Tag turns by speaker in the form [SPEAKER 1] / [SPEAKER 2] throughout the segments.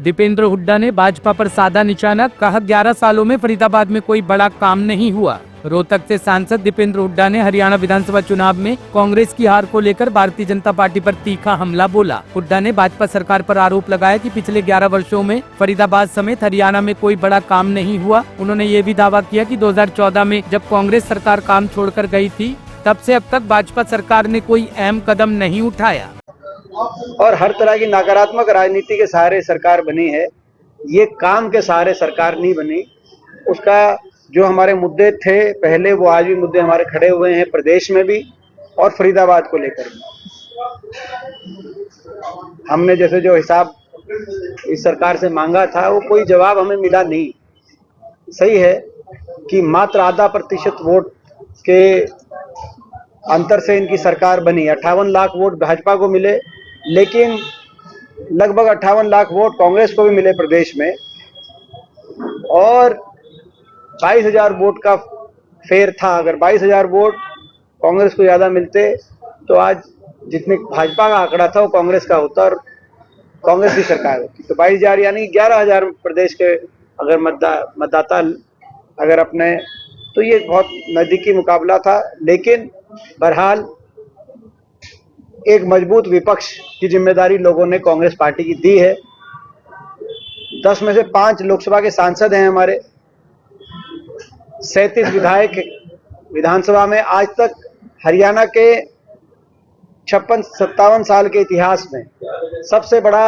[SPEAKER 1] दीपेंद्र हुड्डा ने भाजपा पर साधा निशाना, कहा 11 सालों में फरीदाबाद में कोई बड़ा काम नहीं हुआ। रोहतक से सांसद दीपेंद्र हुड्डा ने हरियाणा विधानसभा चुनाव में कांग्रेस की हार को लेकर भारतीय जनता पार्टी पर तीखा हमला बोला। हुड्डा ने भाजपा सरकार पर आरोप लगाया कि पिछले 11 वर्षों में फरीदाबाद समेत हरियाणा में कोई बड़ा काम नहीं हुआ। उन्होंने ये भी दावा किया कि 2014 में जब कांग्रेस सरकार काम छोड़कर गई थी, तब से अब तक भाजपा सरकार ने कोई अहम कदम नहीं उठाया
[SPEAKER 2] और हर तरह की नकारात्मक राजनीति के सहारे सरकार बनी है। ये काम के सहारे सरकार नहीं बनी। उसका जो हमारे मुद्दे थे पहले, वो आज भी मुद्दे हमारे खड़े हुए हैं, प्रदेश में भी और फरीदाबाद को लेकर भी। हमने जैसे जो हिसाब इस सरकार से मांगा था, वो कोई जवाब हमें मिला नहीं। सही है कि मात्र आधा प्रतिशत वोट के अंतर से इनकी सरकार बनी। 58 लाख वोट भाजपा को मिले, लेकिन लगभग 58 लाख वोट कांग्रेस को भी मिले प्रदेश में, और 22,000 वोट का फेर था। अगर 22,000 वोट कांग्रेस को ज्यादा मिलते तो आज जितने भाजपा का आंकड़ा था वो कांग्रेस का होता और कांग्रेस की सरकार होती। तो 22,000 यानी 11,000 प्रदेश के अगर मतदाता अगर अपने, तो ये बहुत नजदीकी मुकाबला था। लेकिन बहरहाल एक मजबूत विपक्ष की जिम्मेदारी लोगों ने कांग्रेस पार्टी की दी है। 10 में से 5 लोकसभा के सांसद हैं हमारे, 37 विधायक विधानसभा में। आज तक हरियाणा के 56-57 साल के इतिहास में सबसे बड़ा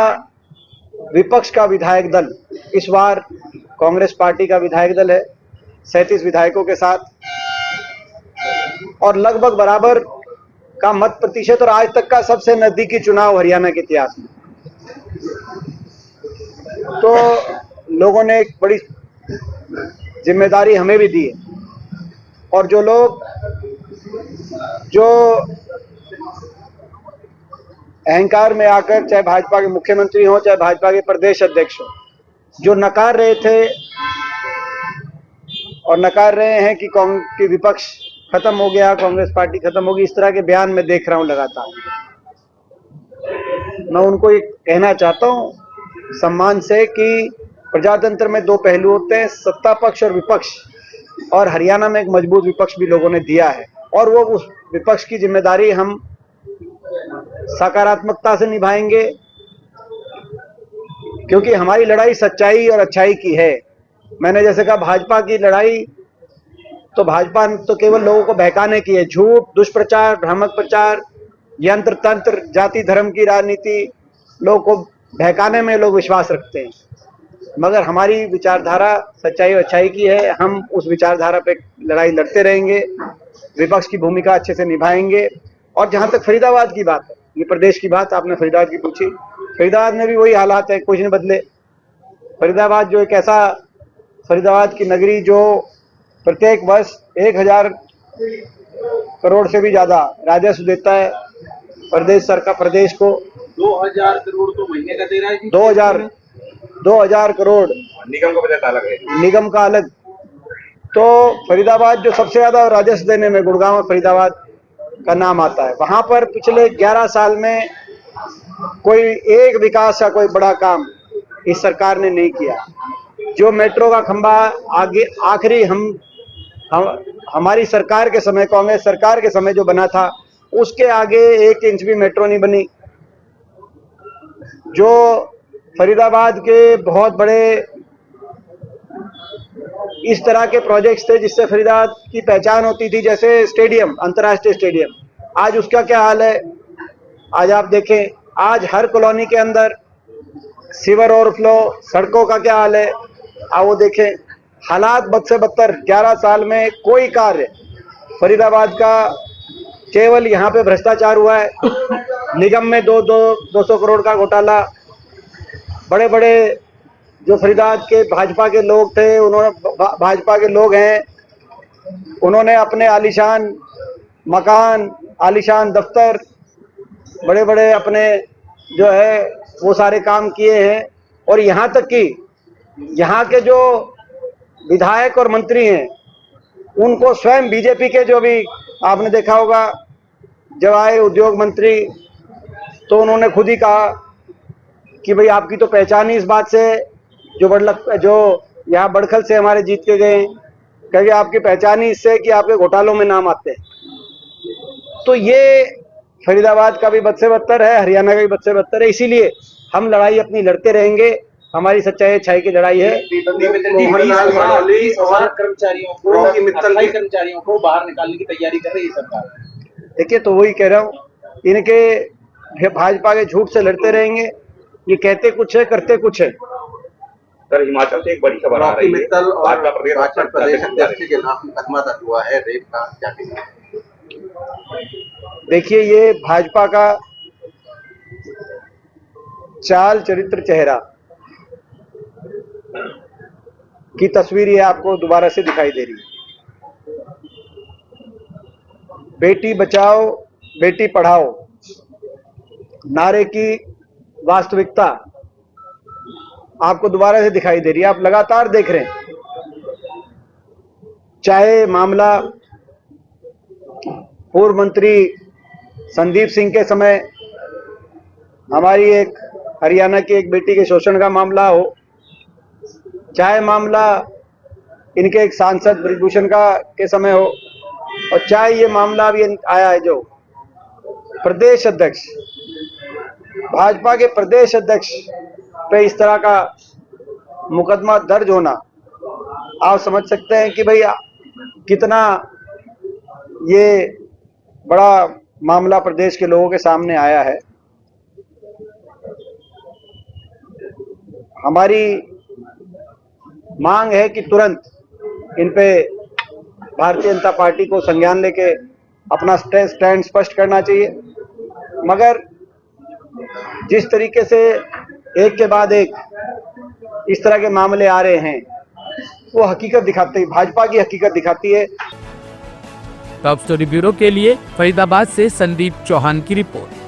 [SPEAKER 2] विपक्ष का विधायक दल इस बार कांग्रेस पार्टी का विधायक दल है, 37 विधायकों के साथ, और लगभग बराबर का मत प्रतिशत, और आज तक का सबसे नजदीकी चुनाव हरियाणा के इतिहास में। तो लोगों ने एक बड़ी जिम्मेदारी हमें भी दी है, और जो लोग जो अहंकार में आकर, चाहे भाजपा के मुख्यमंत्री हो चाहे भाजपा के प्रदेश अध्यक्ष हो, जो नकार रहे थे और नकार रहे हैं कि विपक्ष खत्म हो गया, कांग्रेस पार्टी खत्म होगी, इस तरह के बयान मैं देख रहा हूं लगातार। मैं उनको ये कहना चाहता हूं सम्मान से कि प्रजातंत्र में 2 पहलू होते हैं, सत्ता पक्ष और विपक्ष, और हरियाणा में एक मजबूत विपक्ष भी लोगों ने दिया है, और वो उस विपक्ष की जिम्मेदारी हम सकारात्मकता से निभाएंगे, क्योंकि हमारी लड़ाई सच्चाई और अच्छाई की है। मैंने जैसे कहा, भाजपा की लड़ाई तो भाजपा तो केवल लोगों को बहकाने की है। झूठ, दुष्प्रचार, भ्रामक प्रचार, यंत्र तंत्र, जाति धर्म की राजनीति, लोगों को बहकाने में लोग विश्वास रखते हैं। मगर हमारी विचारधारा सच्चाई और अच्छाई की है। हम उस विचारधारा पे लड़ाई लड़ते रहेंगे, विपक्ष की भूमिका अच्छे से निभाएंगे। और जहां तक फरीदाबाद की बात है, ये प्रदेश की बात आपने फरीदाबाद की पूछी, फरीदाबाद में भी वही हालात है, कुछ नहीं बदले। फरीदाबाद जो एक ऐसा, फरीदाबाद की नगरी जो प्रत्येक वर्ष 1,000 करोड़ से भी ज्यादा राजस्व देता है प्रदेश सरकार, प्रदेश को
[SPEAKER 3] 2,000 करोड़ तो महीने का दे रहा है।
[SPEAKER 2] 2,000 करोड़
[SPEAKER 3] निगम का बजट अलग है,
[SPEAKER 2] निगम का अलग। तो फरीदाबाद जो सबसे ज्यादा राजस्व देने में, गुड़गांव और फरीदाबाद का नाम आता है। वहां पर पिछले 11 साल में कोई एक विकास का कोई बड़ा काम इस सरकार ने नहीं किया। जो मेट्रो का खंभा आगे आखिरी हमारी सरकार के समय, कांग्रेस सरकार के समय जो बना था, उसके आगे 1 इंच भी मेट्रो नहीं बनी। जो फरीदाबाद के बहुत बड़े इस तरह के प्रोजेक्ट्स थे जिससे फरीदाबाद की पहचान होती थी, जैसे स्टेडियम, अंतर्राष्ट्रीय स्टेडियम, आज उसका क्या हाल है। आज आप देखें, आज हर कॉलोनी के अंदर सीवर ओवरफ्लो, सड़कों का क्या हाल है, आप वो देखें। हालात बद से बदतर। 11 साल में कोई कार्य फरीदाबाद का, केवल यहाँ पे भ्रष्टाचार हुआ है। निगम में 200 करोड़ का घोटाला। बड़े बड़े जो फरीदाबाद के भाजपा के लोग थे, उन्होंने, भाजपा के लोग हैं, उन्होंने अपने आलीशान मकान, आलीशान दफ्तर, बड़े बड़े अपने जो है वो सारे काम किए हैं। और यहाँ तक कि यहाँ के जो विधायक और मंत्री हैं, उनको स्वयं बीजेपी के, जो भी आपने देखा होगा, जब आए उद्योग मंत्री, तो उन्होंने खुद ही कहा कि भाई आपकी तो पहचान ही इस बात से, जो यहाँ बड़खल से हमारे जीत के गए, क्योंकि आपकी पहचान ही इससे कि आपके घोटालों में नाम आते हैं। तो ये फरीदाबाद का भी बद से बदतर है, हरियाणा का भी बद से बदतर है। इसीलिए हम लड़ाई अपनी लड़ते रहेंगे। हमारी सच्चाई अच्छाई की लड़ाई है।
[SPEAKER 3] कर्मचारियों को बाहर निकालने की तैयारी कर रही है सरकार।
[SPEAKER 2] देखिए, तो वही कह रहा हूँ, इनके भाजपा के झूठ से लड़ते रहेंगे। ये कहते कुछ है, करते कुछ है।
[SPEAKER 3] सर, हिमाचल से एक बड़ी खबर आ रही है, भाजपा प्रदेश अध्यक्ष के खिलाफ मुकदमा दर्ज हुआ है रेप का, क्या कहेंगे?
[SPEAKER 2] देखिए, ये भाजपा का चाल चरित्र चेहरा की तस्वीर ये आपको दोबारा से दिखाई दे रही है। बेटी बचाओ बेटी पढ़ाओ नारे की वास्तविकता आपको दोबारा से दिखाई दे रही है। आप लगातार देख रहे हैं, चाहे मामला पूर्व मंत्री संदीप सिंह के समय हमारी एक हरियाणा की एक बेटी के शोषण का मामला हो, चाहे मामला इनके एक सांसद ब्रिजभूषण का के समय हो, और चाहे ये मामला अभी आया है जो प्रदेश अध्यक्ष, भाजपा के प्रदेश अध्यक्ष पे इस तरह का मुकदमा दर्ज होना, आप समझ सकते हैं कि भाई कितना ये बड़ा मामला प्रदेश के लोगों के सामने आया है। हमारी मांग है कि तुरंत इन पे भारतीय जनता पार्टी को संज्ञान लेके अपना स्टैंड स्पष्ट करना चाहिए। मगर जिस तरीके से एक के बाद एक इस तरह के मामले आ रहे हैं, वो हकीकत दिखाती है, भाजपा की हकीकत दिखाती है।
[SPEAKER 1] टॉप स्टोरी ब्यूरो के लिए फरीदाबाद से संदीप चौहान की रिपोर्ट।